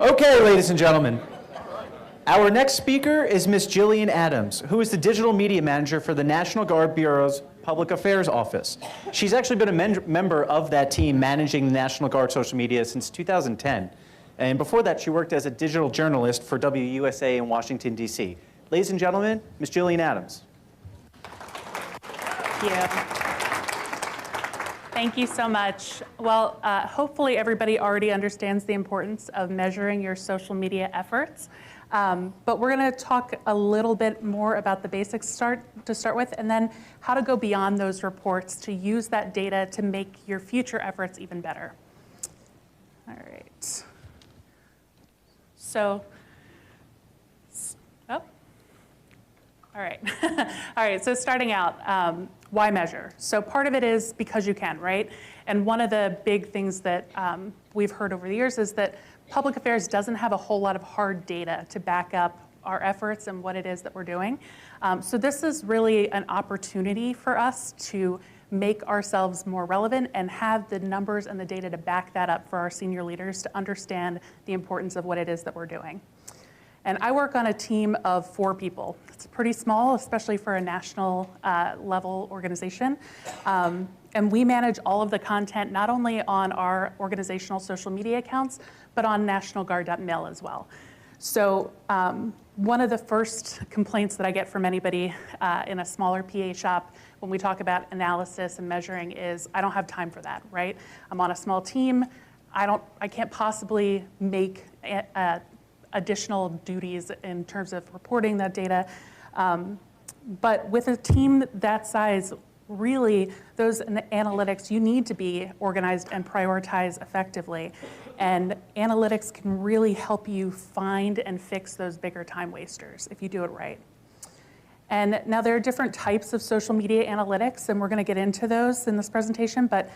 Okay, ladies and gentlemen, our next speaker is Ms. Jillian Adams, who is the Digital Media Manager for the National Guard Bureau's Public Affairs Office. She's actually been a member of that team managing the National Guard social media since 2010. And before that, she worked as a digital journalist for WUSA in Washington, D.C. Ladies and gentlemen, Ms. Jillian Adams. Thank you. Thank you so much. Well, hopefully everybody already understands the importance of measuring your social media efforts. But we're going to talk a little bit more about the basics to start with, and then how to go beyond those reports to use that data to make your future efforts even better. All right. So, all right. All right, so starting out, why measure? So part of it is because you can, right? And one of the big things that we've heard over the years is that public affairs doesn't have a whole lot of hard data to back up our efforts and what it is that we're doing. So this is really an opportunity for us to make ourselves more relevant and have the numbers and the data to back that up for our senior leaders to understand the importance of what it is that we're doing. And I work on a team of 4 people. It's pretty small, especially for a national level organization. And we manage all of the content, not only on our organizational social media accounts, but on nationalguard.mil as well. So one of the first complaints that I get from anybody in a smaller PA shop when we talk about analysis and measuring is, I don't have time for that, right? I'm on a small team. I can't possibly make additional duties in terms of reporting that data. But with a team that size, really, those analytics, you need to be organized and prioritized effectively. And analytics can really help you find and fix those bigger time wasters if you do it right. And now there are different types of social media analytics, and we're going to get into those in this presentation, but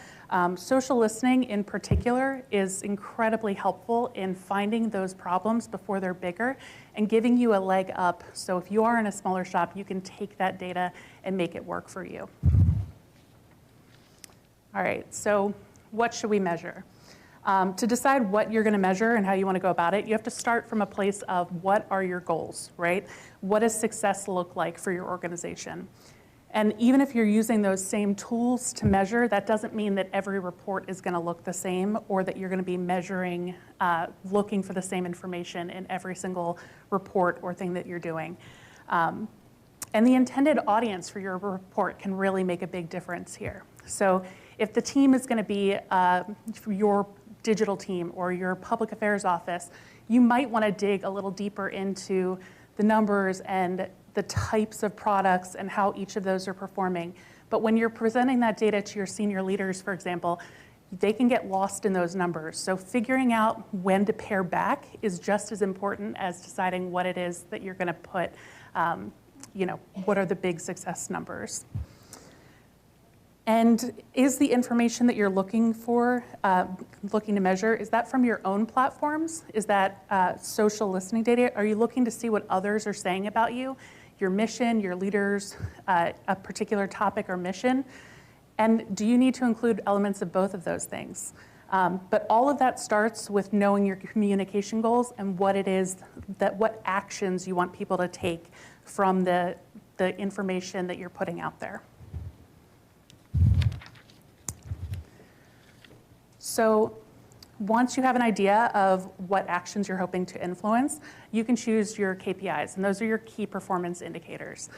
social listening in particular is incredibly helpful in finding those problems before they're bigger and giving you a leg up. So if you are in a smaller shop, you can take that data and make it work for you. All right, so what should we measure? To decide what you're going to measure and how you want to go about it, you have to start from a place of what are your goals, right? What does success look like for your organization? And even if you're using those same tools to measure, that doesn't mean that every report is going to look the same or that you're going to be measuring, looking for the same information in every single report or thing that you're doing. And the intended audience for your report can really make a big difference here. So if the team is going to be your digital team or your public affairs office, you might want to dig a little deeper into the numbers and the types of products and how each of those are performing. But when you're presenting that data to your senior leaders, for example, they can get lost in those numbers. So figuring out when to pare back is just as important as deciding what it is that you're going to put, what are the big success numbers. And is the information that you're looking for, looking to measure, is that from your own platforms? Is that social listening data? Are you looking to see what others are saying about you, your mission, your leaders, a particular topic or mission? And do you need to include elements of both of those things? But all of that starts with knowing your communication goals and what it is what actions you want people to take from the information that you're putting out there. So once you have an idea of what actions you're hoping to influence, you can choose your KPIs, and those are your key performance indicators.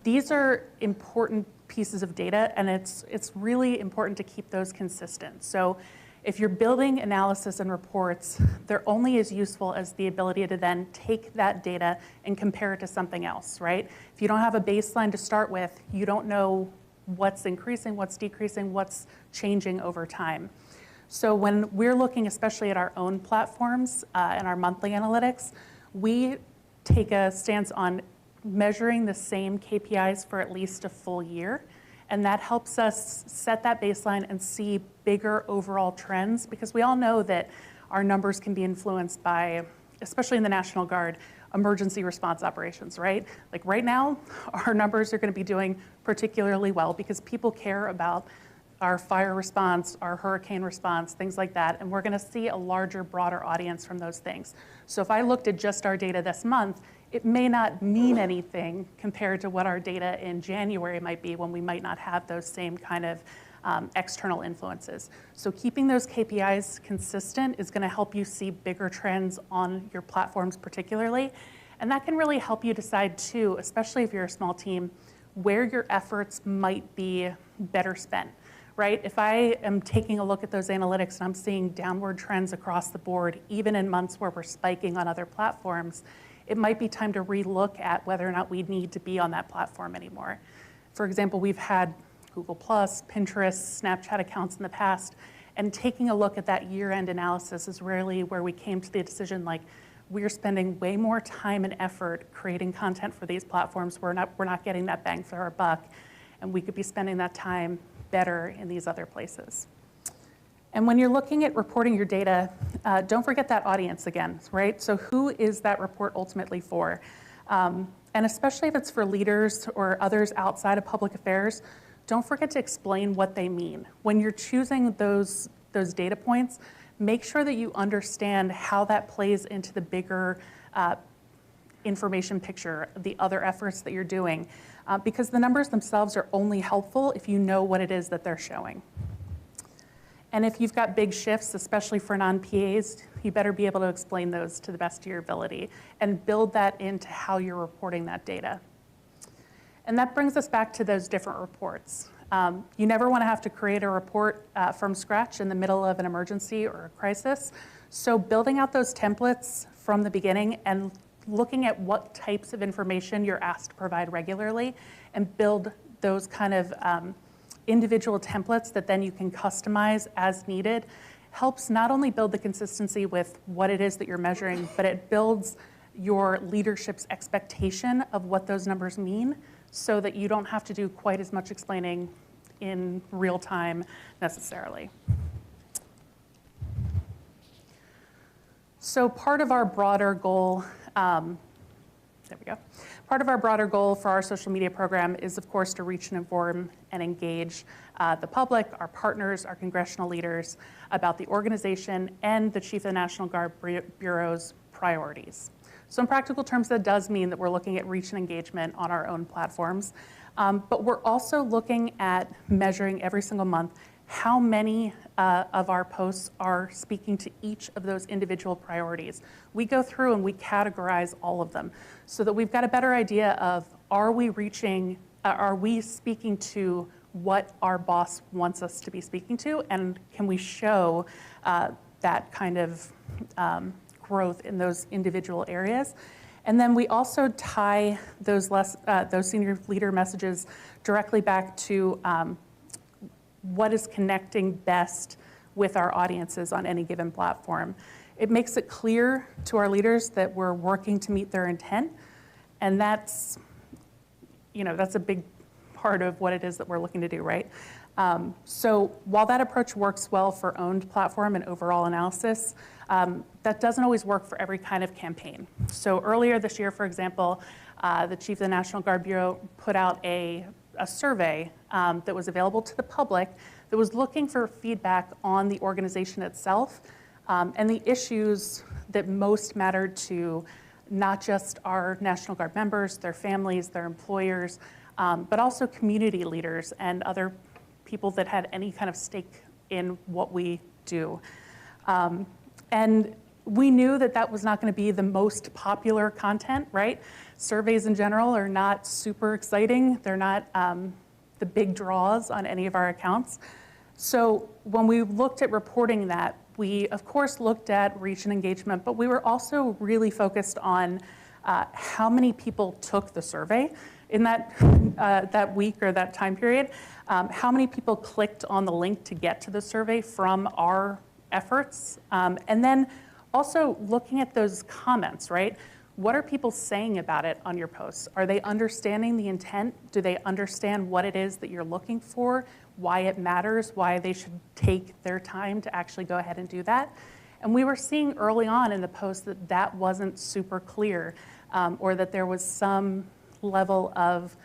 These are important pieces of data, and it's really important to keep those consistent. So if you're building analysis and reports, they're only as useful as the ability to then take that data and compare it to something else, right? If you don't have a baseline to start with, you don't know what's increasing, what's decreasing, what's changing over time. So when we're looking especially at our own platforms and our monthly analytics, we take a stance on measuring the same KPIs for at least a full year. And that helps us set that baseline and see bigger overall trends, because we all know that our numbers can be influenced by, especially in the National Guard, emergency response operations, right? Like right now, our numbers are going to be doing particularly well because people care about our fire response, our hurricane response, things like that, and we're gonna see a larger, broader audience from those things. So if I looked at just our data this month, it may not mean anything compared to what our data in January might be when we might not have those same kind of external influences. So keeping those KPIs consistent is gonna help you see bigger trends on your platforms particularly, and that can really help you decide too, especially if you're a small team, where your efforts might be better spent, right? If I am taking a look at those analytics and I'm seeing downward trends across the board, even in months where we're spiking on other platforms, it might be time to relook at whether or not we need to be on that platform anymore. For example, we've had Google+, Pinterest, Snapchat accounts in the past, and taking a look at that year-end analysis is really where we came to the decision, like, we're spending way more time and effort creating content for these platforms. We're not getting that bang for our buck, and we could be spending that time better in these other places. And when you're looking at reporting your data, don't forget that audience again, right? So who is that report ultimately for? And especially if it's for leaders or others outside of public affairs, don't forget to explain what they mean. When you're choosing those data points, make sure that you understand how that plays into the bigger information picture, the other efforts that you're doing, because the numbers themselves are only helpful if you know what it is that they're showing. And if you've got big shifts, especially for non-PAs, you better be able to explain those to the best of your ability and build that into how you're reporting that data. And that brings us back to those different reports. You never want to have to create a report from scratch in the middle of an emergency or a crisis. So building out those templates from the beginning and looking at what types of information you're asked to provide regularly and build those kind of individual templates that then you can customize as needed helps not only build the consistency with what it is that you're measuring, but it builds your leadership's expectation of what those numbers mean, so that you don't have to do quite as much explaining in real time necessarily. So part of our broader goal, there we go. Part of our broader goal for our social media program is, of course, to reach and inform and engage the public, our partners, our congressional leaders about the organization and the Chief of the National Guard Bureau's priorities. So in practical terms, that does mean that we're looking at reach and engagement on our own platforms. But we're also looking at measuring every single month how many of our posts are speaking to each of those individual priorities. We go through and we categorize all of them so that we've got a better idea of, are we speaking to what our boss wants us to be speaking to, and can we show that kind of growth in those individual areas. And then we also tie those senior leader messages directly back to what is connecting best with our audiences on any given platform. It makes it clear to our leaders that we're working to meet their intent, and that's a big part of what it is that we're looking to do, right? So while that approach works well for owned platform and overall analysis, that doesn't always work for every kind of campaign. So earlier this year, for example, the Chief of the National Guard Bureau put out a survey that was available to the public that was looking for feedback on the organization itself and the issues that most mattered to not just our National Guard members, their families, their employers, but also community leaders and other people that had any kind of stake in what we do. And we knew that that was not going to be the most popular content, right? Surveys in general are not super exciting. They're not the big draws on any of our accounts. So when we looked at reporting that, we of course looked at reach and engagement, but we were also really focused on how many people took the survey in that week or that time period, how many people clicked on the link to get to the survey from our efforts, and then also looking at those comments, right? What are people saying about it on your posts? Are they understanding the intent? Do they understand what it is that you're looking for, why it matters, why they should take their time to actually go ahead and do that? And we were seeing early on in the post that that wasn't super clear, or that there was some level of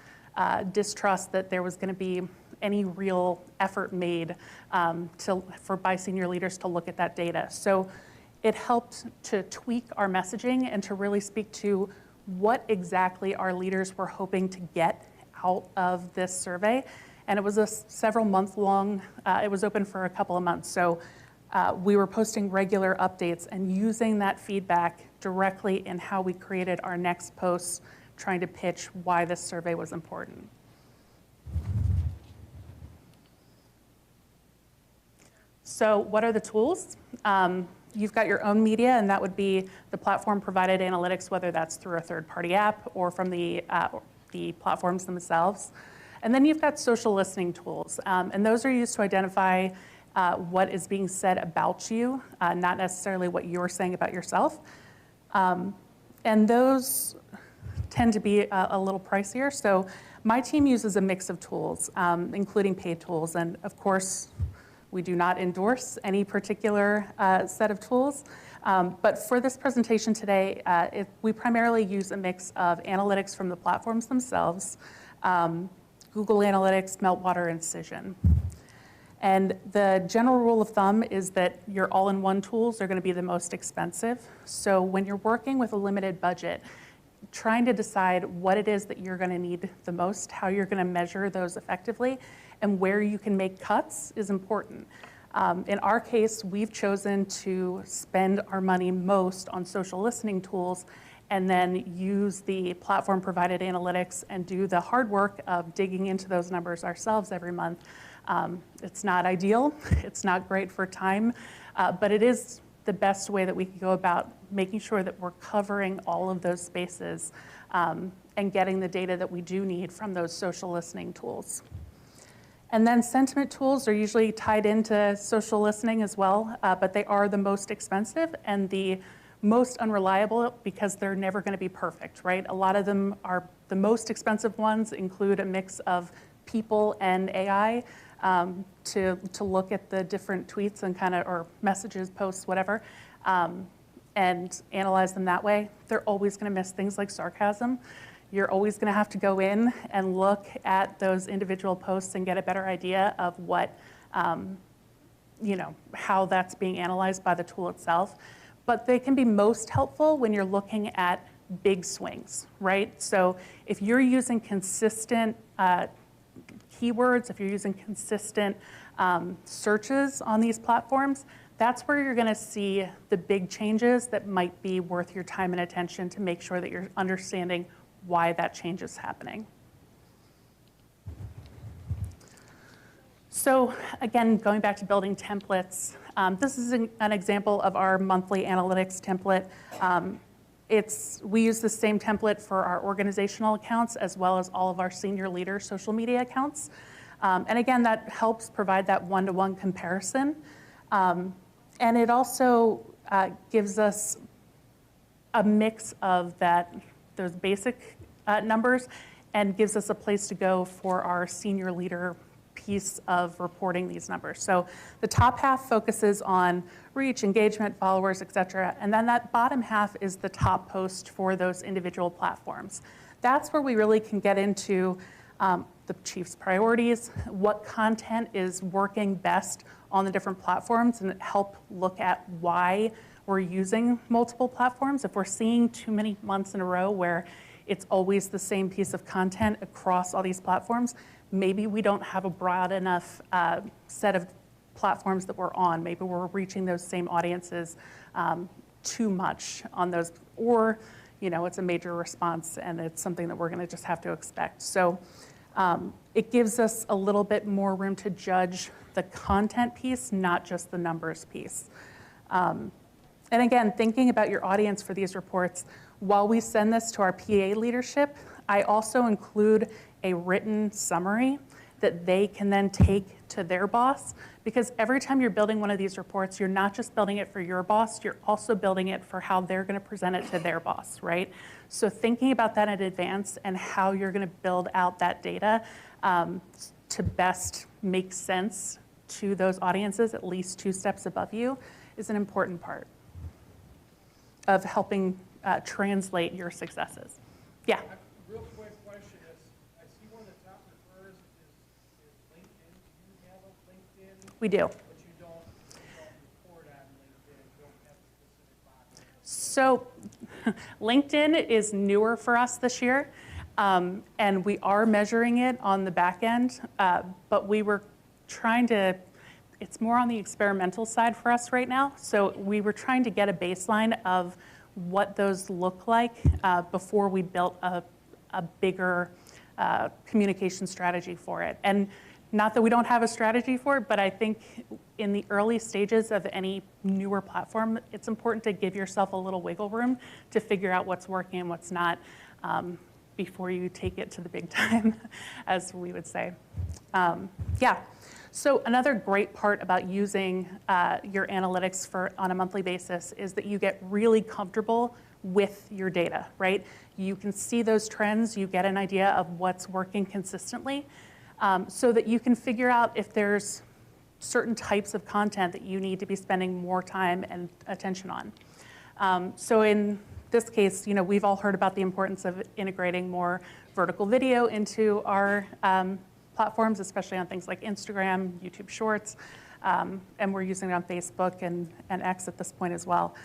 distrust that there was going to be any real effort made by senior leaders to look at that data. So it helped to tweak our messaging and to really speak to what exactly our leaders were hoping to get out of this survey. And it was a several month long, it was open for a couple of months. So we were posting regular updates and using that feedback directly in how we created our next posts, trying to pitch why this survey was important. So what are the tools? You've got your own media, and that would be the platform-provided analytics, whether that's through a third-party app or from the platforms themselves. And then you've got social listening tools, and those are used to identify what is being said about you, not necessarily what you're saying about yourself. And those tend to be a little pricier. So my team uses a mix of tools, including paid tools. And of course, we do not endorse any particular set of tools. But for this presentation today, we primarily use a mix of analytics from the platforms themselves, Google Analytics, Meltwater, and Cision. And the general rule of thumb is that your all-in-one tools are going to be the most expensive. So when you're working with a limited budget, trying to decide what it is that you're going to need the most, how you're going to measure those effectively, and where you can make cuts is important. In our case, we've chosen to spend our money most on social listening tools and then use the platform-provided analytics and do the hard work of digging into those numbers ourselves every month. It's not ideal, it's not great for time, but it is the best way that we can go about making sure that we're covering all of those spaces and getting the data that we do need from those social listening tools. And then sentiment tools are usually tied into social listening as well, but they are the most expensive and the most unreliable because they're never going to be perfect, right? A lot of them are, the most expensive ones include a mix of people and AI to look at the different tweets and or messages, posts, whatever, and analyze them that way. They're always going to miss things like sarcasm. You're always going to have to go in and look at those individual posts and get a better idea of what, how that's being analyzed by the tool itself. But they can be most helpful when you're looking at big swings, right? So if you're using consistent keywords, if you're using consistent searches on these platforms, that's where you're going to see the big changes that might be worth your time and attention to make sure that you're understanding why that change is happening. So again, going back to building templates, this is an example of our monthly analytics template. We use the same template for our organizational accounts as well as all of our senior leader social media accounts. And again, that helps provide that one-to-one comparison. And it also gives us a mix of those basic numbers and gives us a place to go for our senior leader piece of reporting these numbers. So the top half focuses on reach, engagement, followers, et cetera. And then that bottom half is the top post for those individual platforms. That's where we really can get into the chief's priorities, what content is working best on the different platforms, and help look at why we're using multiple platforms. If we're seeing too many months in a row where it's always the same piece of content across all these platforms, maybe we don't have a broad enough set of platforms that we're on. Maybe we're reaching those same audiences too much on those, or it's a major response and it's something that we're going to just have to expect. So it gives us a little bit more room to judge the content piece, not just the numbers piece. And again, thinking about your audience for these reports, while we send this to our PA leadership, I also include a written summary that they can then take to their boss, because every time you're building one of these reports, you're not just building it for your boss, you're also building it for how they're going to present it to their boss, right? So thinking about that in advance and how you're going to build out that data to best make sense to those audiences, at least 2 steps above you, is an important part of helping translate your successes. Yeah? Real quick question is, I see one of the top refers is LinkedIn. We do. But you don't report on LinkedIn, don't have a specific box. So LinkedIn is newer for us this year, and we are measuring it on the back end, but we were trying to, it's more on the experimental side for us right now. So we were trying to get a baseline of what those look like before we built a bigger communication strategy for it. And not that we don't have a strategy for it, but I think in the early stages of any newer platform, it's important to give yourself a little wiggle room to figure out what's working and what's not before you take it to the big time, as we would say. Yeah. So another great part about using your analytics on a monthly basis is that you get really comfortable with your data, right? You can see those trends, you get an idea of what's working consistently, so that you can figure out if there's certain types of content that you need to be spending more time and attention on. So in this case, we've all heard about the importance of integrating more vertical video into our platforms, especially on things like Instagram, YouTube Shorts, and we're using it on Facebook and X at this point as well.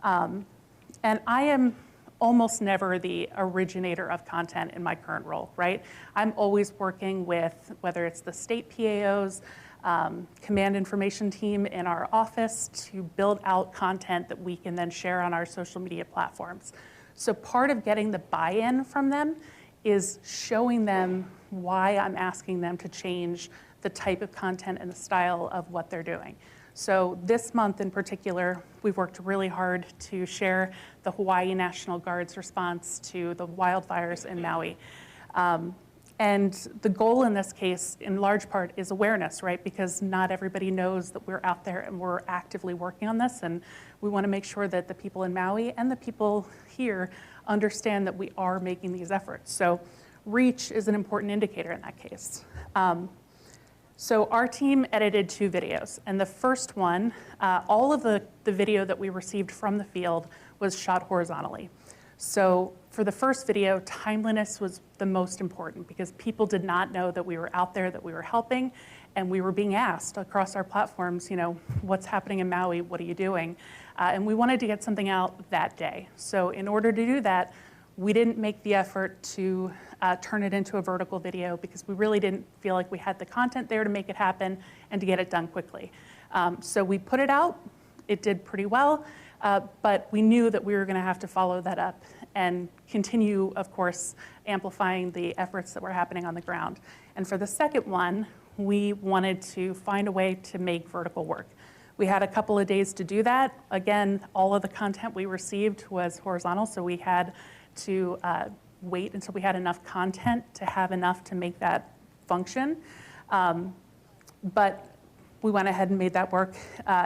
And I am almost never the originator of content in my current role, right? I'm always working with, whether it's the state PAOs, command information team in our office to build out content that we can then share on our social media platforms. So part of getting the buy-in from them is showing them why I'm asking them to change the type of content and the style of what they're doing. So this month in particular, we've worked really hard to share the Hawaii National Guard's response to the wildfires in Maui. And the goal in this case, in large part, is awareness, right? Because not everybody knows that we're out there and we're actively working on this. And we want to make sure that the people in Maui and the people here understand that we are making these efforts. So reach is an important indicator in that case. So our team edited 2 videos, and the first one, all of the video that we received from the field was shot horizontally. So for the first video, timeliness was the most important because people did not know that we were out there, that we were helping, and we were being asked across our platforms, what's happening in Maui, what are you doing? And we wanted to get something out that day. So in order to do that, we didn't make the effort to turn it into a vertical video because we really didn't feel like we had the content there to make it happen and to get it done quickly. So we put it out. It did pretty well, but we knew that we were going to have to follow that up and continue, of course, amplifying the efforts that were happening on the ground. And for the second one, we wanted to find a way to make vertical work. We had a couple of days to do that. Again, all of the content we received was horizontal, so we had to wait until we had enough content to have enough to make that function. But we went ahead and made that work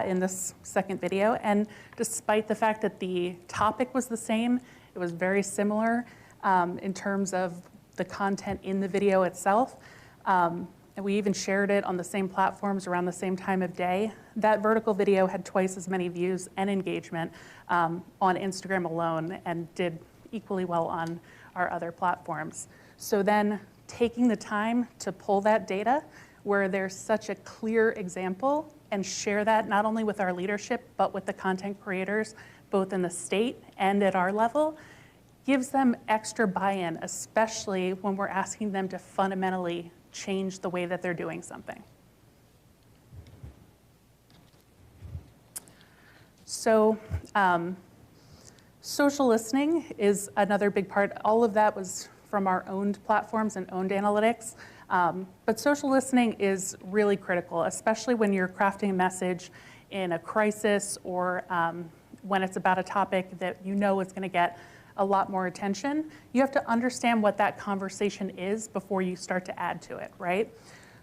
in this second video. And despite the fact that the topic was the same, it was very similar in terms of the content in the video itself. And we even shared it on the same platforms around the same time of day. That vertical video had twice as many views and engagement on Instagram alone and did equally well on our other platforms. So then taking the time to pull that data where there's such a clear example and share that not only with our leadership, but with the content creators, both in the state and at our level, gives them extra buy-in, especially when we're asking them to fundamentally change the way that they're doing something. So social listening is another big part. All of that was from our owned platforms and owned analytics. But social listening is really critical, especially when you're crafting a message in a crisis or when it's about a topic that you know is going to get a lot more attention. You have to understand what that conversation is before you start to add to it, right?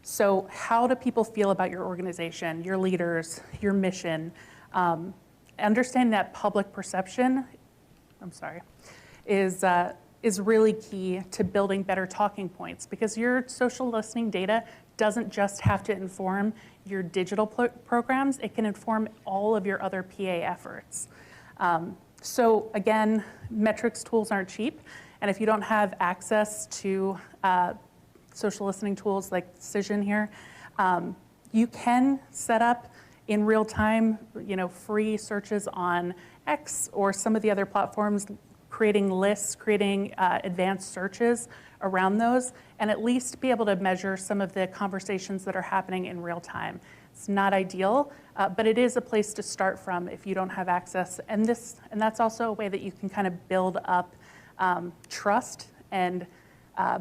So how do people feel about your organization, your leaders, your mission? Understanding that public perception, is really key to building better talking points because your social listening data doesn't just have to inform your digital programs, it can inform all of your other PA efforts. So again, metrics tools aren't cheap, and if you don't have access to social listening tools like Cision here, You can set up in real time, free searches on X or some of the other platforms, creating lists, creating advanced searches around those, and at least be able to measure some of the conversations that are happening in real time. It's not ideal, but it is a place to start from if you don't have access. And that's also a way that you can kind of build up trust and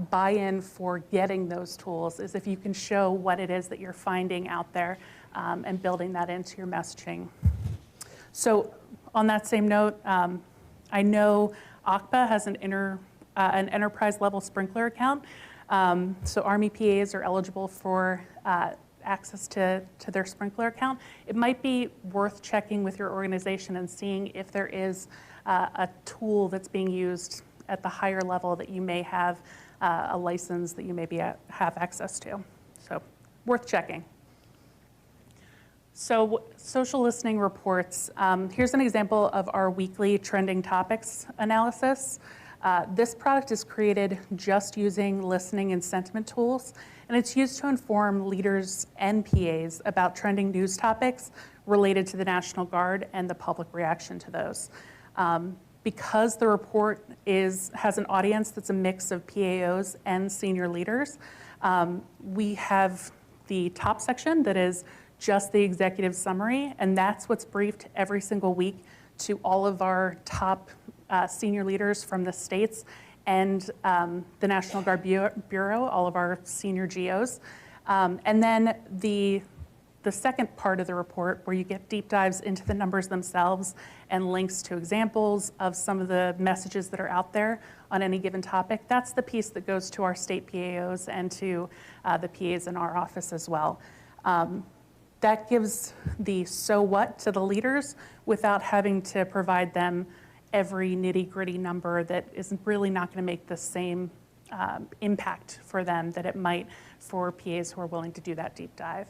buy-in for getting those tools, is if you can show what it is that you're finding out there and building that into your messaging. So on that same note, I know ACPA has an enterprise level sprinkler account. So Army PAs are eligible for access to their sprinkler account. It might be worth checking with your organization and seeing if there is a tool that's being used at the higher level that you may have a license that you maybe have access to. So worth checking. So social listening reports. Here's an example of our weekly trending topics analysis. This product is created just using listening and sentiment tools, and it's used to inform leaders and PAs about trending news topics related to the National Guard and the public reaction to those. Because the report has an audience that's a mix of PAOs and senior leaders, we have the top section that is just the executive summary, and that's what's briefed every single week to all of our top senior leaders from the states and the National Guard Bureau, all of our senior GOs. And then the second part of the report, where you get deep dives into the numbers themselves and links to examples of some of the messages that are out there on any given topic, that's the piece that goes to our state PAOs and to the PAs in our office as well. That gives the so what to the leaders without having to provide them every nitty-gritty number that is really not going to make the same impact for them that it might for PAs who are willing to do that deep dive.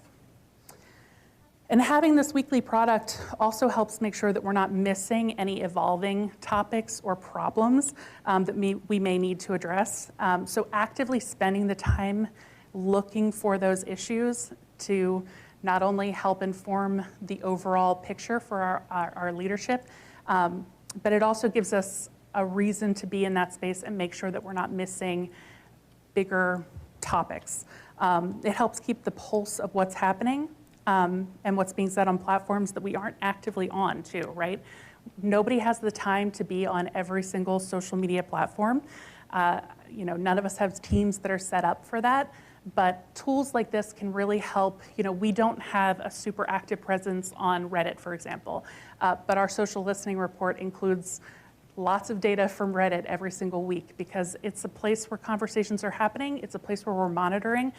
And having this weekly product also helps make sure that we're not missing any evolving topics or problems that we may need to address. So actively spending the time looking for those issues to not only help inform the overall picture for our leadership, but it also gives us a reason to be in that space and make sure that we're not missing bigger topics. It helps keep the pulse of what's happening and what's being said on platforms that we aren't actively on too, right? Nobody has the time to be on every single social media platform. None of us have teams that are set up for that, but tools like this can really help. We don't have a super active presence on Reddit, for example, but our social listening report includes lots of data from Reddit every single week because it's a place where conversations are happening. It's a place where we're monitoring,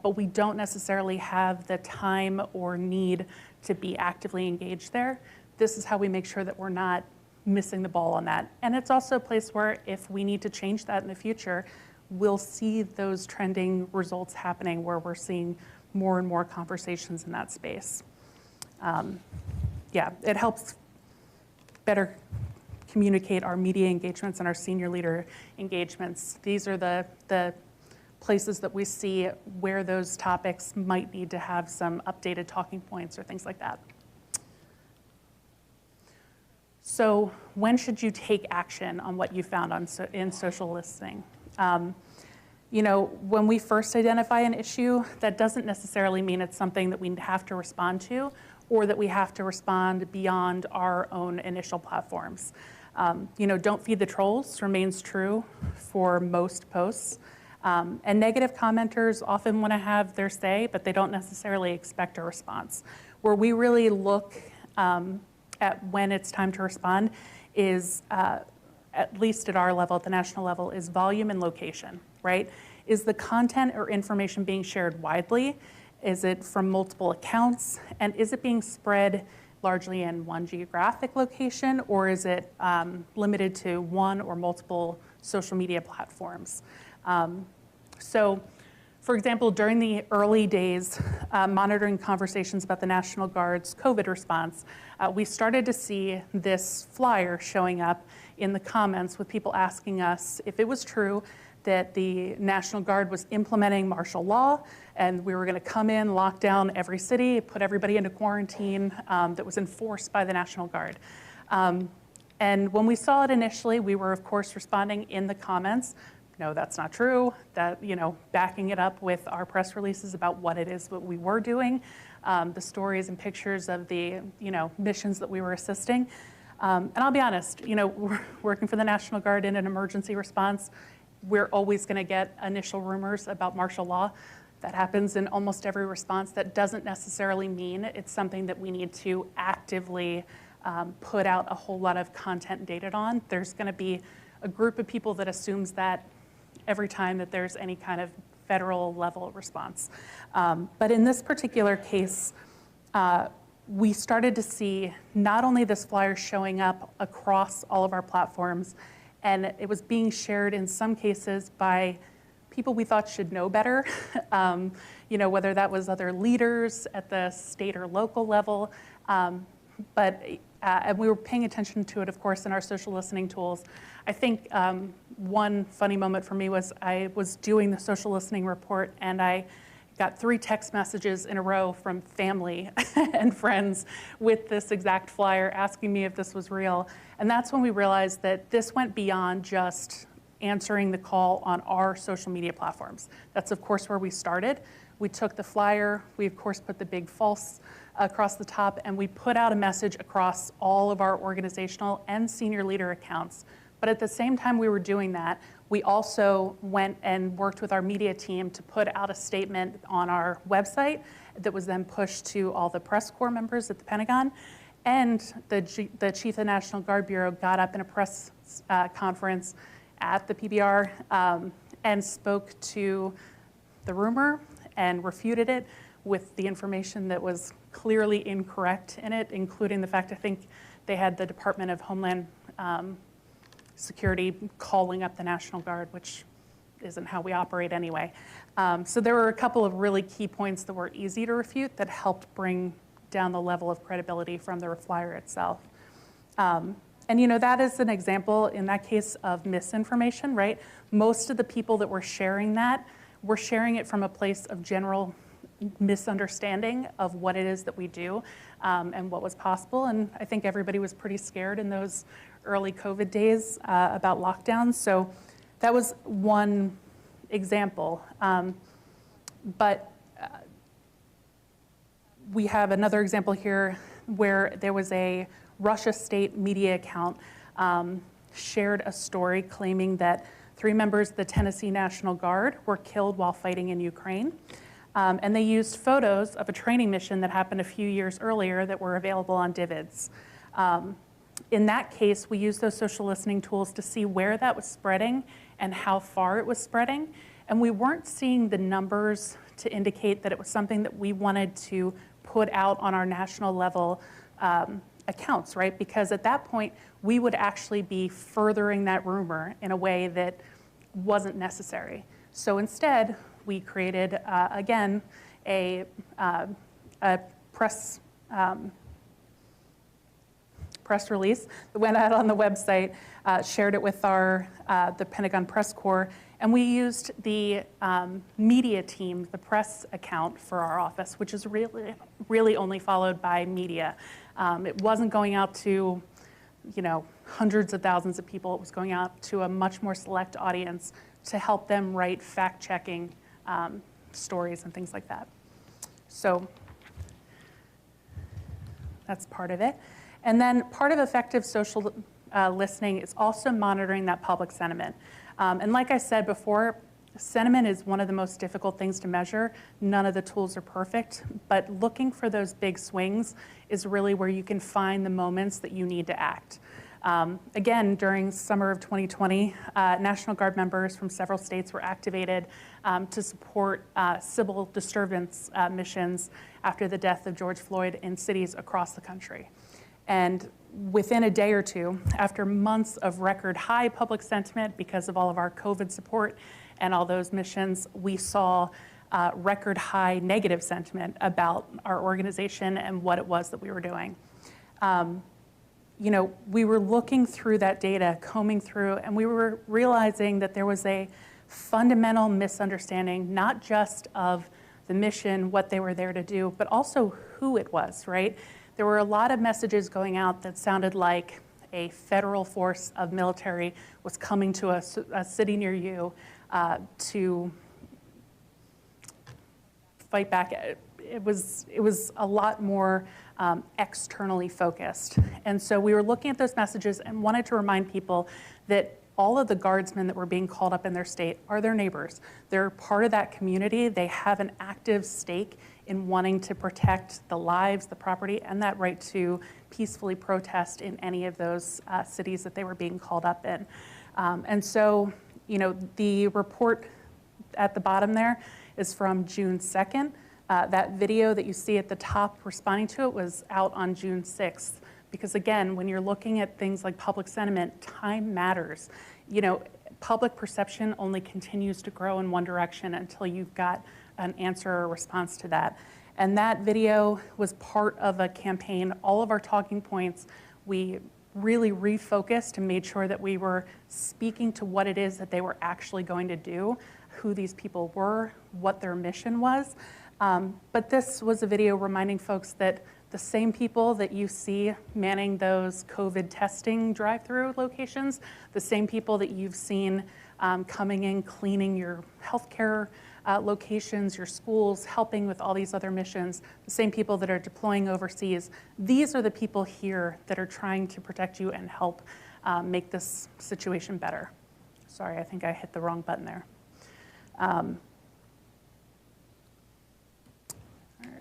but we don't necessarily have the time or need to be actively engaged there. This is how we make sure that we're not missing the ball on that. And it's also a place where if we need to change that in the future, we'll see those trending results happening where we're seeing more and more conversations in that space. It helps better communicate our media engagements and our senior leader engagements. These are the places that we see where those topics might need to have some updated talking points or things like that. So when should you take action on what you found in social listening? When we first identify an issue, that doesn't necessarily mean it's something that we have to respond to or that we have to respond beyond our own initial platforms. Don't feed the trolls remains true for most posts. And negative commenters often want to have their say, but they don't necessarily expect a response. Where we really look at when it's time to respond is, at least at our level, at the national level, is volume and location, right? Is the content or information being shared widely? Is it from multiple accounts? And is it being spread largely in one geographic location, or is it limited to one or multiple social media platforms? So, for example, during the early days, monitoring conversations about the National Guard's COVID response, we started to see this flyer showing up in the comments with people asking us if it was true that the National Guard was implementing martial law, and we were going to come in, lock down every city, put everybody into quarantine that was enforced by the National Guard. And when we saw it initially, we were, of course, responding in the comments. No, that's not true. That, backing it up with our press releases about what it is what we were doing, the stories and pictures of the, missions that we were assisting. And I'll be honest, working for the National Guard in an emergency response, we're always going to get initial rumors about martial law. That happens in almost every response. That doesn't necessarily mean it's something that we need to actively put out a whole lot of content and data on. There's going to be a group of people that assumes that every time that there's any kind of federal level response. But in this particular case, we started to see not only this flyer showing up across all of our platforms, and it was being shared in some cases by people we thought should know better, whether that was other leaders at the state or local level. And we were paying attention to it, of course, in our social listening tools. I think one funny moment for me was I was doing the social listening report, and I got 3 text messages in a row from family and friends with this exact flyer asking me if this was real. And that's when we realized that this went beyond just answering the call on our social media platforms. That's, of course, where we started. We took the flyer, we, of course, put the big false across the top, and we put out a message across all of our organizational and senior leader accounts. But at the same time we were doing that, we also went and worked with our media team to put out a statement on our website that was then pushed to all the press corps members at the Pentagon. And the chief of the National Guard Bureau got up in a press conference at the PBR and spoke to the rumor and refuted it with the information that was clearly incorrect in it, including the fact, I think they had the Department of Homeland Security calling up the National Guard, which isn't how we operate anyway. So there were a couple of really key points that were easy to refute that helped bring down the level of credibility from the flyer itself. And that is an example in that case of misinformation, right? Most of the people that were sharing that were sharing it from a place of general misunderstanding of what it is that we do and what was possible. And I think everybody was pretty scared in those early COVID days about lockdowns. So that was one example. But we have another example here where there was a Russia state media account shared a story claiming that 3 members of the Tennessee National Guard were killed while fighting in Ukraine. And they used photos of a training mission that happened a few years earlier that were available on DIVIDS. In that case, we used those social listening tools to see where that was spreading and how far it was spreading. And we weren't seeing the numbers to indicate that it was something that we wanted to put out on our national level accounts, right? Because at that point, we would actually be furthering that rumor in a way that wasn't necessary. So instead, we created, again, a press release that went out on the website, shared it with the Pentagon Press Corps, and we used the media team, the press account for our office, which is really only followed by media. It wasn't going out to, hundreds of thousands of people. It was going out to a much more select audience to help them write fact-checking stories and things like that. So that's part of it. And then part of effective social listening is also monitoring that public sentiment. And like I said before, sentiment is one of the most difficult things to measure. None of the tools are perfect, but looking for those big swings is really where you can find the moments that you need to act. Again, during summer of 2020, National Guard members from several states were activated to support civil disturbance missions after the death of George Floyd in cities across the country. And within a day or two, after months of record high public sentiment because of all of our COVID support and all those missions, we saw record high negative sentiment about our organization and what it was that we were doing. We were looking through that data, combing through, and we were realizing that there was a fundamental misunderstanding, not just of the mission, what they were there to do, but also who it was, right? There were a lot of messages going out that sounded like a federal force of military was coming to a city near you to fight back. It was a lot more externally focused. And so we were looking at those messages and wanted to remind people that all of the guardsmen that were being called up in their state are their neighbors. They're part of that community. They have an active stake in wanting to protect the lives, the property, and that right to peacefully protest in any of those cities that they were being called up in. And so, you know, the report at the bottom there is from June 2nd. That video that you see at the top responding to it was out on June 6th. Because again, when you're looking at things like public sentiment, time matters. You know, public perception only continues to grow in one direction until you've got an answer or a response to that. And that video was part of a campaign. All of our talking points, we really refocused and made sure that we were speaking to what it is that they were actually going to do, who these people were, what their mission was. But this was a video reminding folks that the same people that you see manning those COVID testing drive-through locations, the same people that you've seen coming in, cleaning your healthcare locations, your schools, helping with all these other missions, the same people that are deploying overseas, these are the people here that are trying to protect you and help make this situation better. Sorry, I think I hit the wrong button there. All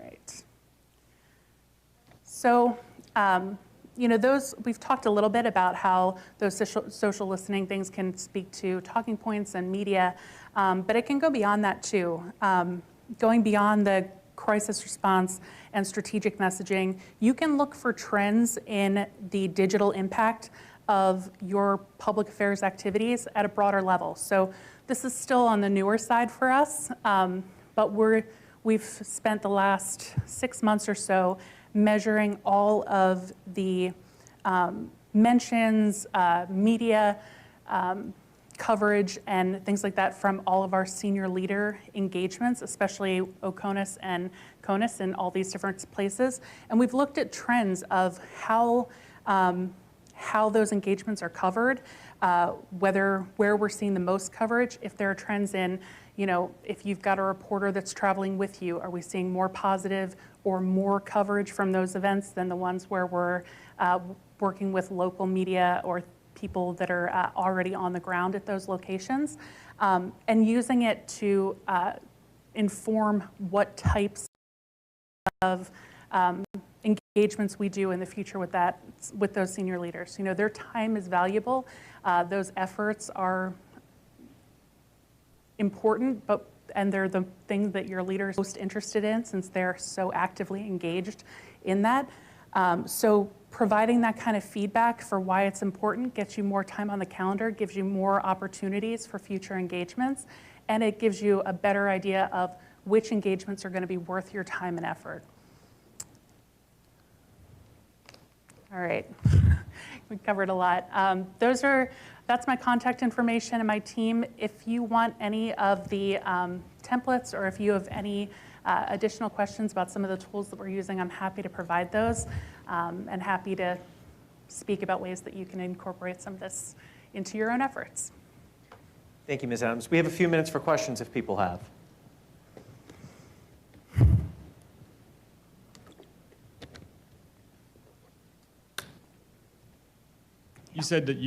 right. So, you know, we've talked a little bit about how those social listening things can speak to talking points and media, but it can go beyond that too. Going beyond the crisis response and strategic messaging, you can look for trends in the digital impact of your public affairs activities at a broader level. So this is still on the newer side for us, but we've spent the last 6 months or so measuring all of the mentions, media coverage, and things like that from all of our senior leader engagements, especially OCONUS and CONUS in all these different places. And we've looked at trends of how those engagements are covered, where we're seeing the most coverage, if there are trends in, you know, if you've got a reporter that's traveling with you, are we seeing more positive or more coverage from those events than the ones where we're working with local media or people that are already on the ground at those locations, and using it to inform what types of engagements we do in the future with those senior leaders. You know, their time is valuable. Those efforts are important, and they're the things that your leaders are most interested in since they're so actively engaged in that. So providing that kind of feedback for why it's important gets you more time on the calendar, gives you more opportunities for future engagements, and it gives you a better idea of which engagements are going to be worth your time and effort. All right, we covered a lot. That's my contact information and my team. If you want any of the templates, or if you have any additional questions about some of the tools that we're using, I'm happy to provide those, and happy to speak about ways that you can incorporate some of this into your own efforts. Thank you, Ms. Adams. We have a few minutes for questions if people have. You said that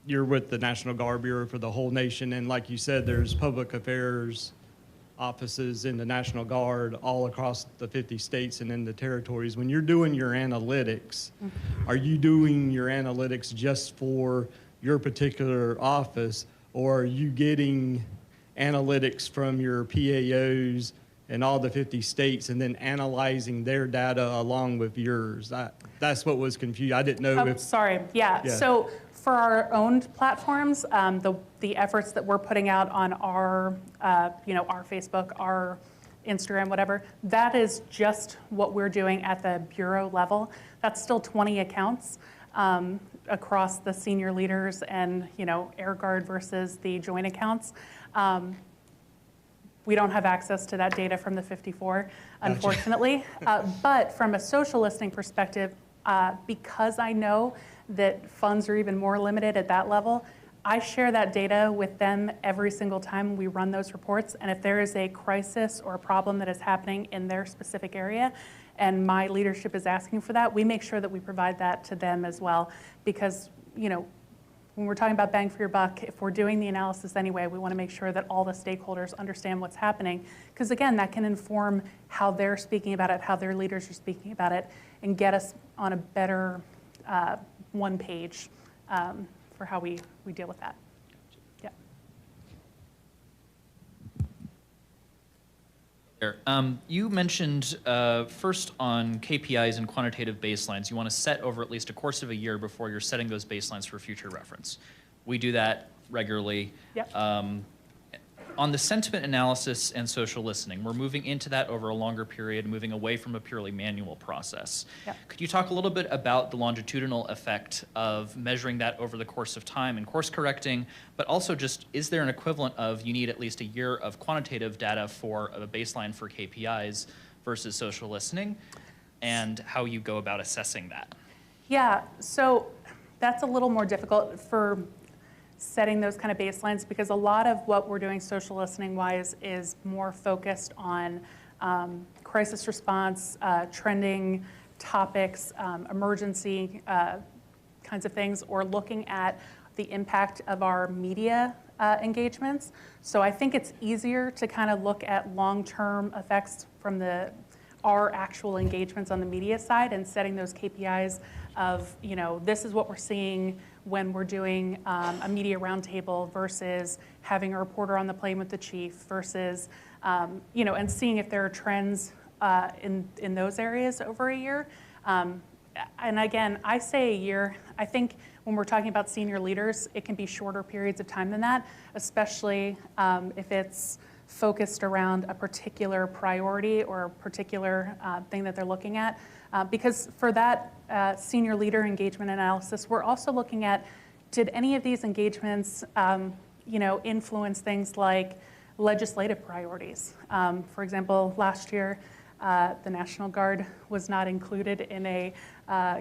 you're with the National Guard Bureau for the whole nation, and like you said, there's public affairs offices in the National Guard all across the 50 states and in the territories. When you're doing your analytics, are you doing your analytics just for your particular office, or are you getting analytics from your PAOs in all the 50 states and then analyzing their data along with yours? That's what was confused. I didn't know if... Sorry, yeah. So for our owned platforms, the efforts that we're putting out on our, our Facebook, our Instagram, whatever, that is just what we're doing at the bureau level. That's still 20 accounts. across the senior leaders and, Air Guard versus the joint accounts. We don't have access to that data from the 54, unfortunately. But from a social listening perspective, because I know that funds are even more limited at that level, I share that data with them every single time we run those reports. And if there is a crisis or a problem that is happening in their specific area, and my leadership is asking for that, we make sure that we provide that to them as well. Because, when we're talking about bang for your buck, if we're doing the analysis anyway, we want to make sure that all the stakeholders understand what's happening. Because again, that can inform how they're speaking about it, how their leaders are speaking about it, and get us on a better one page for how we deal with that. Yeah. You mentioned first on KPIs and quantitative baselines, you want to set over at least a course of a year before you're setting those baselines for future reference. We do that regularly. Yep. On the sentiment analysis and social listening, we're moving into that over a longer period, moving away from a purely manual process. Yep. Could you talk a little bit about the longitudinal effect of measuring that over the course of time and course correcting, but also just, is there an equivalent of you need at least a year of quantitative data for a baseline for KPIs versus social listening, and how you go about assessing that? Yeah, so that's a little more difficult for setting those kind of baselines, because a lot of what we're doing social listening wise is more focused on crisis response, trending topics, emergency kinds of things, or looking at the impact of our media engagements. So I think it's easier to kind of look at long-term effects from our actual engagements on the media side and setting those KPIs of, this is what we're seeing when we're doing a media roundtable versus having a reporter on the plane with the chief versus, and seeing if there are trends in those areas over a year. And again, I say a year. I think when we're talking about senior leaders, it can be shorter periods of time than that, especially if it's focused around a particular priority or a particular thing that they're looking at. Because for that senior leader engagement analysis, we're also looking at, did any of these engagements influence things like legislative priorities? For example, last year, the National Guard was not included in a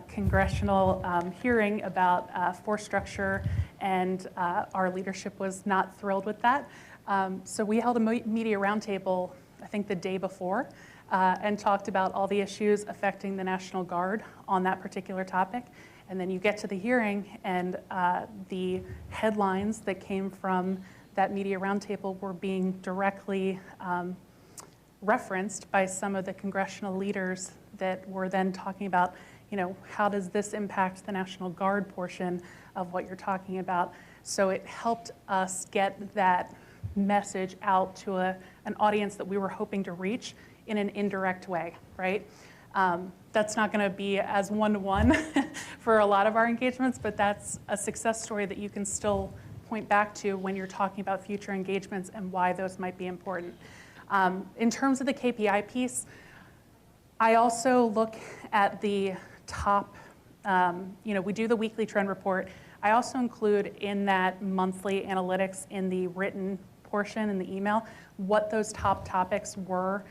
congressional hearing about force structure, and our leadership was not thrilled with that. So we held a media roundtable, I think the day before, and talked about all the issues affecting the National Guard on that particular topic. And then you get to the hearing, and the headlines that came from that media roundtable were being directly referenced by some of the congressional leaders that were then talking about, how does this impact the National Guard portion of what you're talking about? So it helped us get that message out to an audience that we were hoping to reach in an indirect way, right? That's not going to be as one-to-one for a lot of our engagements, but that's a success story that you can still point back to when you're talking about future engagements and why those might be important. In terms of the KPI piece, I also look at the top, we do the weekly trend report. I also include in that monthly analytics in the written portion in the email what those top topics were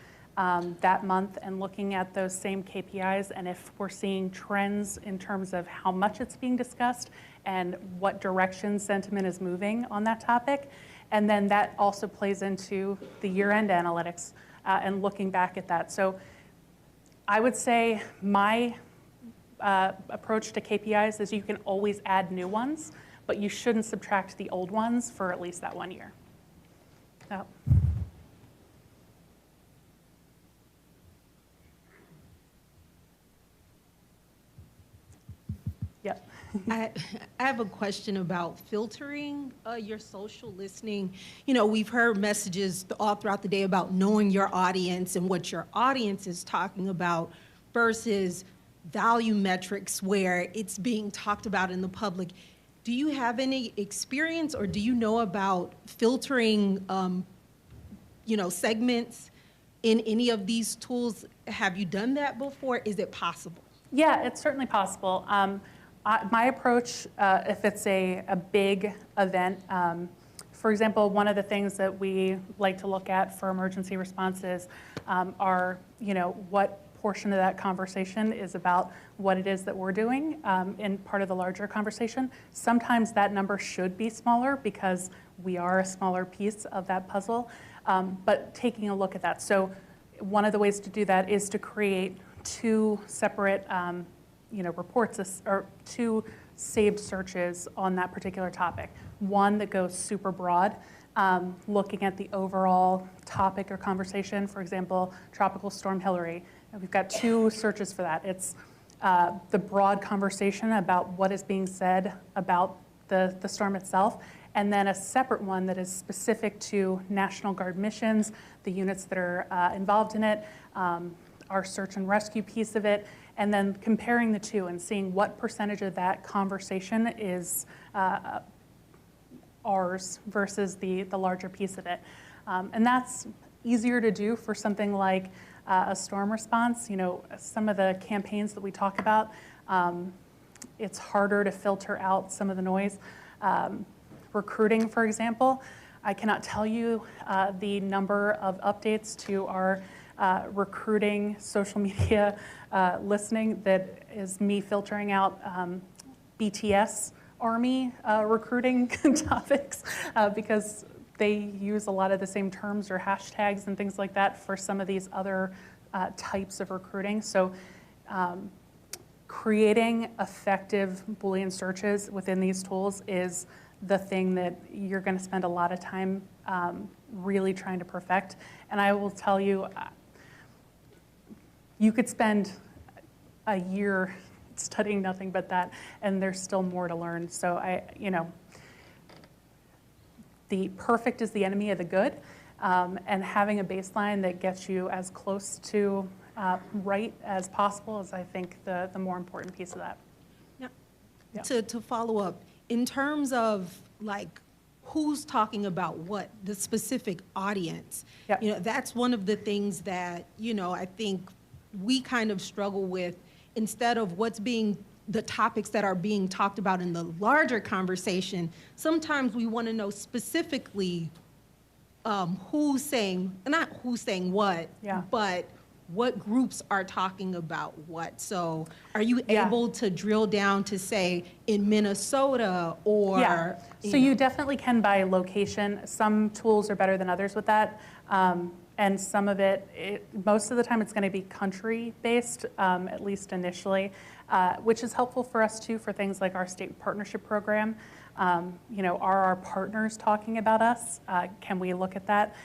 that month, and looking at those same KPIs, and if we're seeing trends in terms of how much it's being discussed and what direction sentiment is moving on that topic. And then that also plays into the year-end analytics and looking back at that. So I would say my approach to KPIs is you can always add new ones, but you shouldn't subtract the old ones for at least that 1 year. So. Yep. I have a question about filtering your social listening. We've heard messages all throughout the day about knowing your audience and what your audience is talking about versus value metrics where it's being talked about in the public. Do you have any experience, or do you know about filtering, segments in any of these tools? Have you done that before? Is it possible? Yeah, it's certainly possible. My approach, if it's a big event, for example, one of the things that we like to look at for emergency responses are, what portion of that conversation is about what it is that we're doing in part of the larger conversation. Sometimes that number should be smaller because we are a smaller piece of that puzzle, but taking a look at that. So one of the ways to do that is to create two separate reports or two saved searches on that particular topic. One that goes super broad, looking at the overall topic or conversation, for example, Tropical Storm Hillary. And we've got two searches for that. It's the broad conversation about what is being said about the storm itself, and then a separate one that is specific to National Guard missions, the units that are involved in it, our search and rescue piece of it, and then comparing the two and seeing what percentage of that conversation is ours versus the larger piece of it. And that's easier to do for something like a storm response. Some of the campaigns that we talk about, it's harder to filter out some of the noise. Recruiting, for example, I cannot tell you the number of updates to our recruiting social media listening that is me filtering out BTS Army recruiting topics because they use a lot of the same terms or hashtags and things like that for some of these other types of recruiting. So creating effective Boolean searches within these tools is the thing that you're going to spend a lot of time really trying to perfect. And I will tell you, you could spend a year studying nothing but that, and there's still more to learn. So the perfect is the enemy of the good, and having a baseline that gets you as close to right as possible is, I think, the more important piece of that. Now, Yeah. to follow up, in terms of who's talking about what, the specific audience, Yeah. that's one of the things that, I think we kind of struggle with. Instead of the topics that are being talked about in the larger conversation, sometimes we want to know specifically who's saying, not who's saying what, Yeah. but what groups are talking about what. So are you Yeah. able to drill down to say in Minnesota or? Yeah, so you definitely can by location. Some tools are better than others with that. And some of most of the time it's going to be country-based, at least initially, which is helpful for us too for things like our state partnership program. Are our partners talking about us? Can we look at that?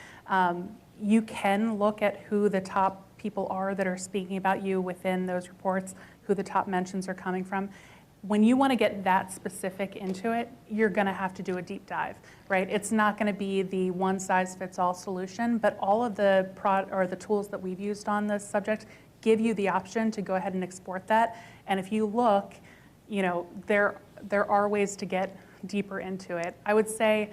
You can look at who the top people are that are speaking about you within those reports, who the top mentions are coming from. When you want to get that specific into it, you're going to have to do a deep dive, right? It's not going to be the one-size-fits-all solution, but all of the the tools that we've used on this subject give you the option to go ahead and export that. And if you look, there are ways to get deeper into it. I would say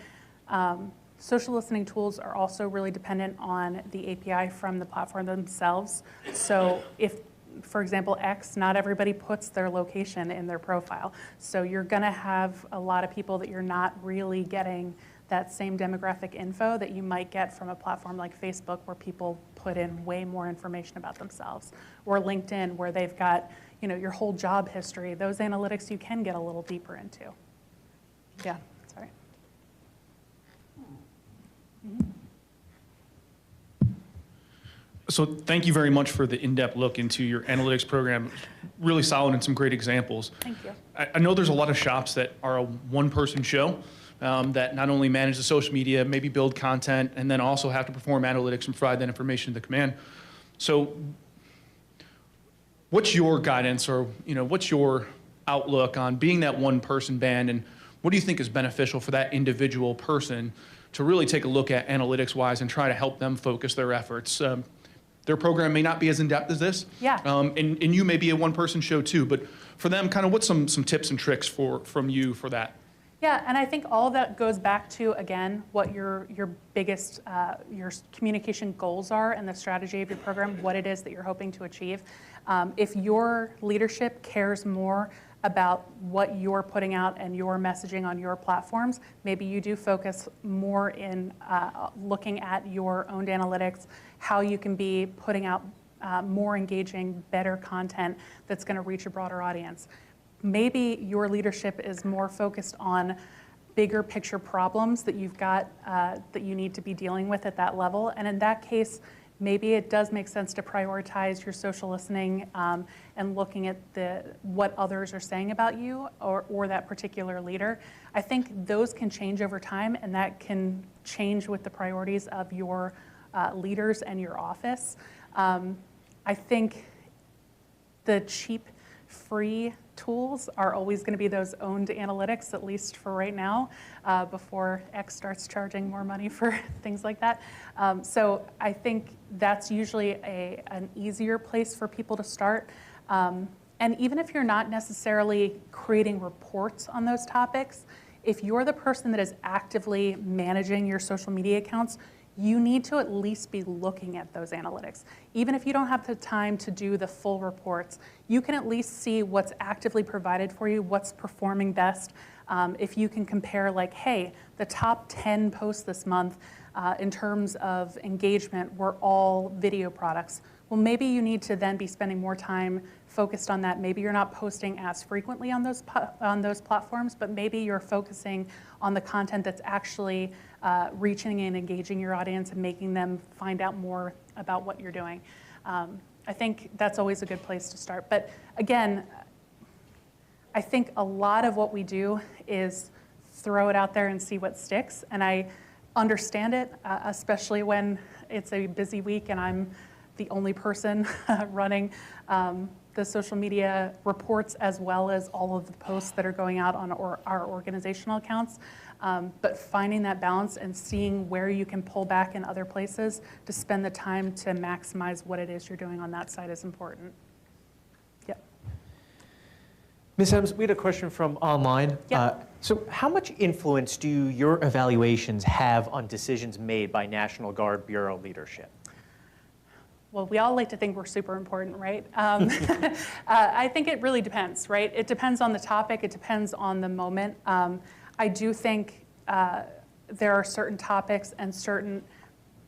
social listening tools are also really dependent on the API from the platform themselves. So if, for example, X, not everybody puts their location in their profile. So you're going to have a lot of people that you're not really getting that same demographic info that you might get from a platform like Facebook, where people put in way more information about themselves, or LinkedIn, where they've got your whole job history. Those analytics you can get a little deeper into. Yeah, sorry. So thank you very much for the in-depth look into your analytics program. Really solid and some great examples. Thank you. I know there's a lot of shops that are a one-person show that not only manage the social media, maybe build content, and then also have to perform analytics and provide that information to the command. So what's your guidance, or what's your outlook on being that one-person band, and what do you think is beneficial for that individual person to really take a look at analytics-wise and try to help them focus their efforts? Their program may not be as in-depth as this. Yeah. And you may be a one-person show too, but for them, kind of what's some tips and tricks from you for that? Yeah, and I think all of that goes back to, again, what your biggest, your communication goals are and the strategy of your program, what it is that you're hoping to achieve. If your leadership cares more about what you're putting out and your messaging on your platforms. Maybe you do focus more in looking at your owned analytics, how you can be putting out more engaging, better content that's going to reach a broader audience. Maybe your leadership is more focused on bigger picture problems that you've got that you need to be dealing with at that level. And in that case, maybe it does make sense to prioritize your social listening and looking at what others are saying about you or that particular leader. I think those can change over time, and that can change with the priorities of your leaders and your office. I think the cheap, free tools are always going to be those owned analytics, at least for right now, before X starts charging more money for things like that. So I think that's usually an easier place for people to start. And even if you're not necessarily creating reports on those topics, if you're the person that is actively managing your social media accounts, you need to at least be looking at those analytics. Even if you don't have the time to do the full reports, you can at least see what's actively provided for you, what's performing best. If you can compare like, hey, the top 10 posts this month in terms of engagement were all video products. Well, maybe you need to then be spending more time focused on that. Maybe you're not posting as frequently on those platforms, but maybe you're focusing on the content that's actually reaching and engaging your audience and making them find out more about what you're doing. I think that's always a good place to start. But again, I think a lot of what we do is throw it out there and see what sticks. And I understand it, especially when it's a busy week and I'm the only person running the social media reports as well as all of the posts that are going out on our organizational accounts. But finding that balance and seeing where you can pull back in other places to spend the time to maximize what it is you're doing on that side is important. Yep. Ms. Adams, we had a question from online. Yeah. So how much influence do your evaluations have on decisions made by National Guard Bureau leadership? Well, we all like to think we're super important, right? I think it really depends, right? It depends on the topic. It depends on the moment. I do think there are certain topics and certain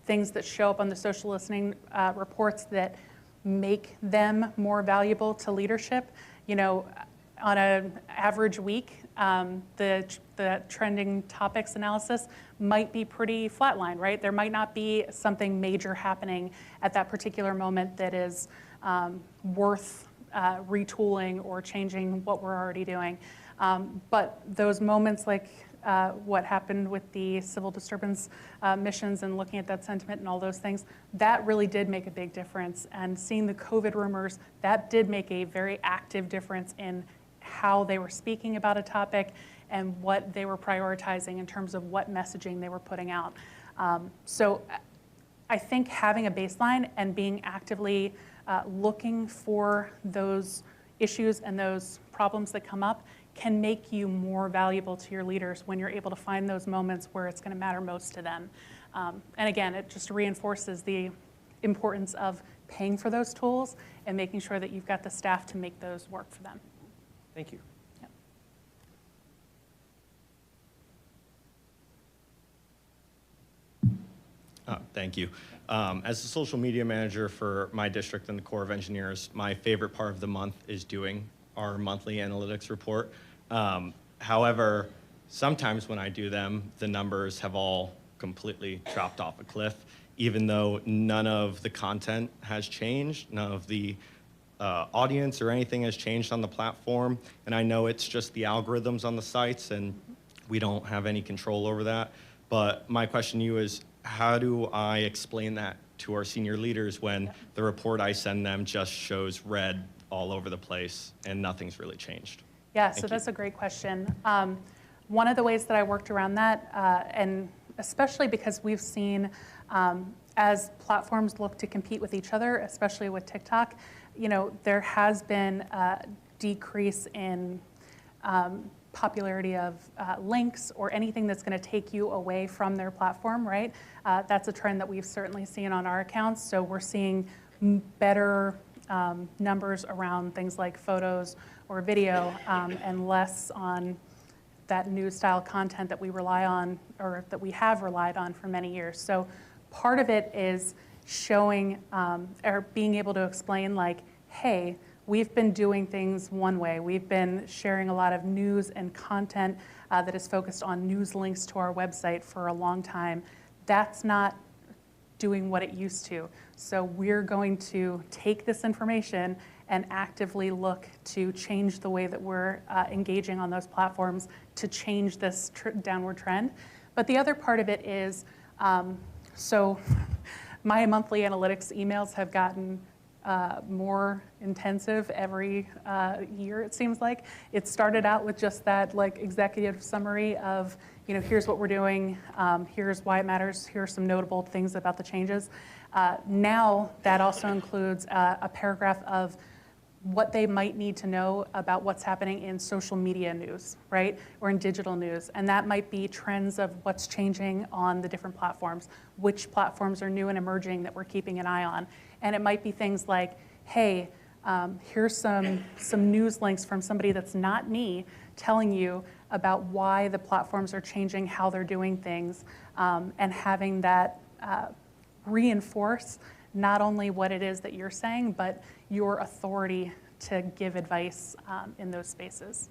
things that show up on the social listening reports that make them more valuable to leadership. You know, on an average week, the trending topics analysis might be pretty flatline, right? There might not be something major happening at that particular moment that is worth retooling or changing what we're already doing. But those moments like what happened with the civil disturbance missions and looking at that sentiment and all those things, that really did make a big difference. And seeing the COVID rumors, that did make a very active difference in how they were speaking about a topic and what they were prioritizing in terms of what messaging they were putting out. So I think having a baseline and being actively looking for those issues and those problems that come up can make you more valuable to your leaders when you're able to find those moments where it's going to matter most to them. And again, it just reinforces the importance of paying for those tools and making sure that you've got the staff to make those work for them. Thank you. Thank you. As the social media manager for my district and the Corps of Engineers, my favorite part of the month is doing our monthly analytics report. However, sometimes when I do them, the numbers have all completely dropped off a cliff, even though none of the content has changed, none of the audience or anything has changed on the platform. And I know it's just the algorithms on the sites and we don't have any control over that. But my question to you is, how do I explain that to our senior leaders when the report I send them just shows red all over the place and nothing's really changed? Yeah, so that's a great question. One of the ways that I worked around that, and especially because we've seen as platforms look to compete with each other, especially with TikTok, you know, there has been a decrease in popularity of links or anything that's going to take you away from their platform, right? That's a trend that we've certainly seen on our accounts. So we're seeing better numbers around things like photos or video, and less on that news style content that we rely on, or that we have relied on for many years. So part of it is showing or being able to explain, like, hey, we've been doing things one way. We've been sharing a lot of news and content that is focused on news links to our website for a long time. That's not doing what it used to. So we're going to take this information and actively look to change the way that we're engaging on those platforms to change this downward trend. But the other part of it is, so my monthly analytics emails have gotten more intensive every year, it seems like. It started out with just that like executive summary of, here's what we're doing, here's why it matters, here are some notable things about the changes. Now that also includes a paragraph of what they might need to know about what's happening in social media news, right? Or in digital news. And that might be trends of what's changing on the different platforms, which platforms are new and emerging that we're keeping an eye on. And it might be things like, hey, here's some news links from somebody that's not me telling you about why the platforms are changing how they're doing things, and having that reinforce not only what it is that you're saying, but your authority to give advice in those spaces.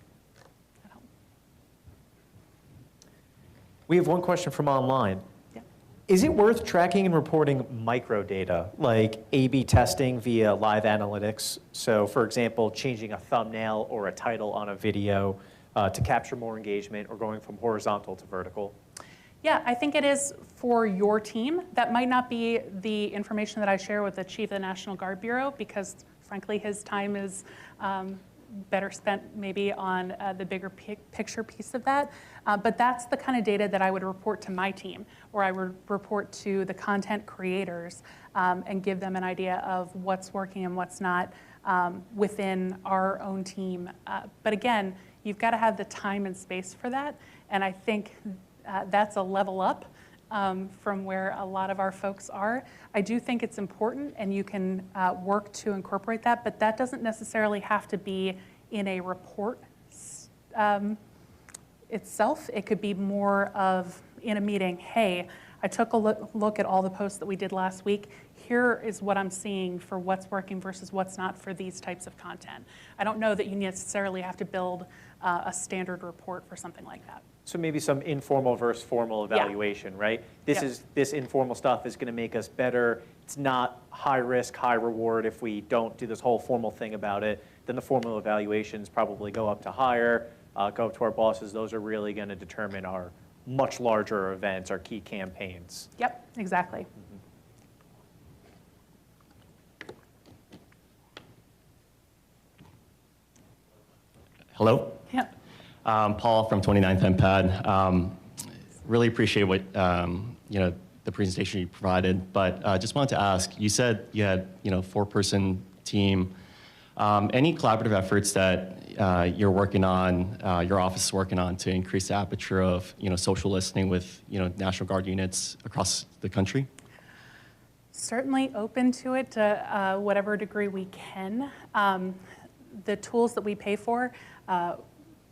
We have one question from online. Yeah. Is it worth tracking and reporting microdata, like A/B testing via live analytics? So for example, changing a thumbnail or a title on a video to capture more engagement, or going from horizontal to vertical? Yeah, I think it is for your team. That might not be the information that I share with the chief of the National Guard Bureau, because frankly, his time is better spent maybe on the bigger picture piece of that. But that's the kind of data that I would report to my team, or I would report to the content creators and give them an idea of what's working and what's not within our own team. But again, you've got to have the time and space for that. And I think that's a level up from where a lot of our folks are. I do think it's important, and you can work to incorporate that, but that doesn't necessarily have to be in a report itself. It could be more of in a meeting, hey, I took a look at all the posts that we did last week. Here is what I'm seeing for what's working versus what's not for these types of content. I don't know that you necessarily have to build a standard report for something like that. So maybe some informal versus formal evaluation, right? This informal stuff is going to make us better. It's not high risk, high reward if we don't do this whole formal thing about it. Then the formal evaluations probably go up to higher, go up to our bosses. Those are really going to determine our much larger events, our key campaigns. Yep, exactly. Hello? Yeah. Paul from 29th MPAD. Really appreciate what the presentation you provided, but just wanted to ask. You said you had 4-person team. Any collaborative efforts that you're working on, your office is working on, to increase the aperture of social listening with National Guard units across the country? Certainly open to it to whatever degree we can. The tools that we pay for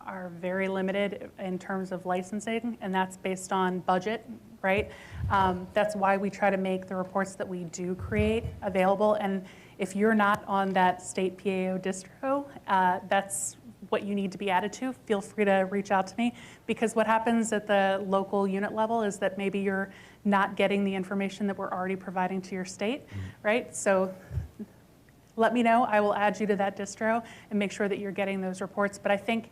are very limited in terms of licensing, and that's based on budget, right? That's why we try to make the reports that we do create available. And if you're not on that state PAO distro, that's what you need to be added to. Feel free to reach out to me, because what happens at the local unit level is that maybe you're not getting the information that we're already providing to your state, right? So let me know. I will add you to that distro and make sure that you're getting those reports. But I think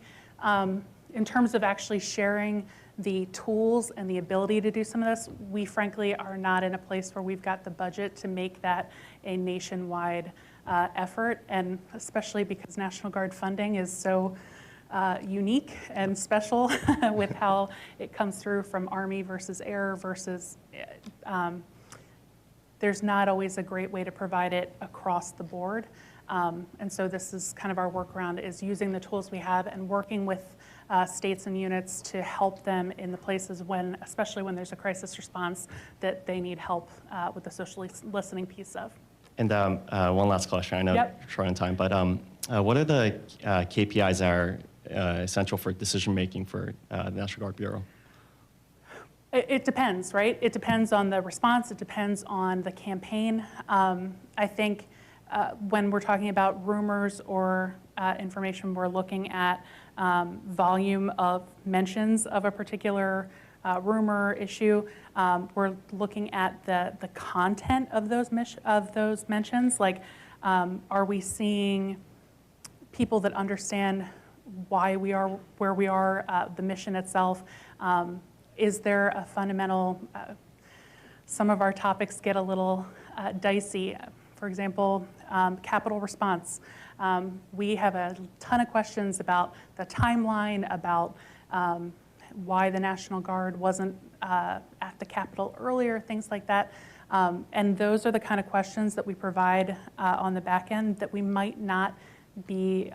in terms of actually sharing the tools and the ability to do some of this, we frankly are not in a place where we've got the budget to make that a nationwide effort, and especially because National Guard funding is so unique and special with how it comes through from Army versus Air versus there's not always a great way to provide it across the board. And so this is kind of our workaround, is using the tools we have and working with states and units to help them in the places when, especially when there's a crisis response, that they need help with the social listening piece of. And one last question. I know Yep. you're short on time, but what are the KPIs that are essential for decision making for the National Guard Bureau? It depends, right? It depends on the response. It depends on the campaign. I think when we're talking about rumors or information, we're looking at volume of mentions of a particular rumor issue. We're looking at the content of those mentions. Like, are we seeing people that understand why we are where we are, the mission itself? Is there a fundamental, some of our topics get a little dicey. For example, capital response. We have a ton of questions about the timeline, about why the National Guard wasn't at the Capitol earlier, things like that. And those are the kind of questions that we provide on the back end that we might not be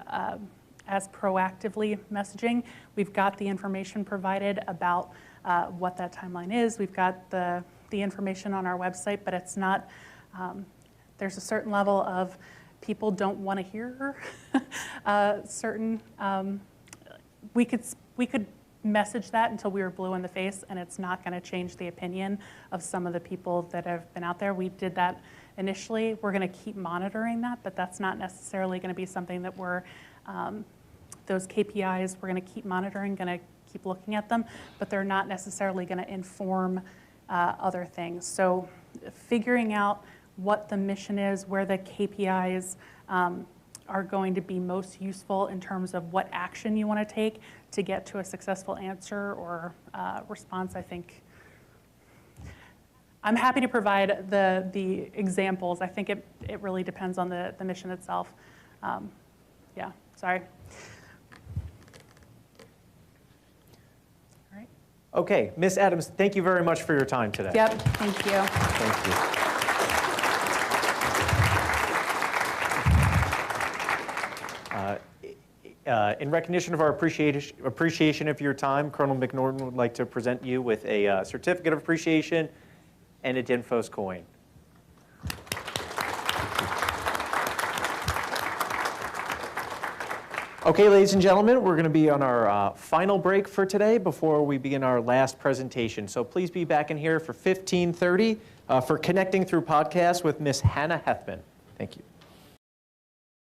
as proactively messaging. We've got the information provided about what that timeline is. We've got the information on our website, but it's not, there's a certain level of people don't want to hear certain, we could message that until we were blue in the face, and it's not going to change the opinion of some of the people that have been out there. We did that initially. We're going to keep monitoring that, but that's not necessarily going to be something that we're, those KPIs, we're going to keep monitoring, going to keep looking at them, but they're not necessarily going to inform other things. So figuring out what the mission is, where the KPIs are going to be most useful in terms of what action you want to take to get to a successful answer or response, I think. I'm happy to provide the examples. I think it really depends on the mission itself. Yeah, sorry. All right. Okay, Ms. Adams, thank you very much for your time today. Yep, thank you. Thank you. In recognition of our appreciation of your time, Colonel McNorton would like to present you with a certificate of appreciation and a DINFOS coin. Okay, ladies and gentlemen, we're going to be on our final break for today before we begin our last presentation. So please be back in here for 15:30 for Connecting Through Podcasts with Ms. Hannah Hethman. Thank you.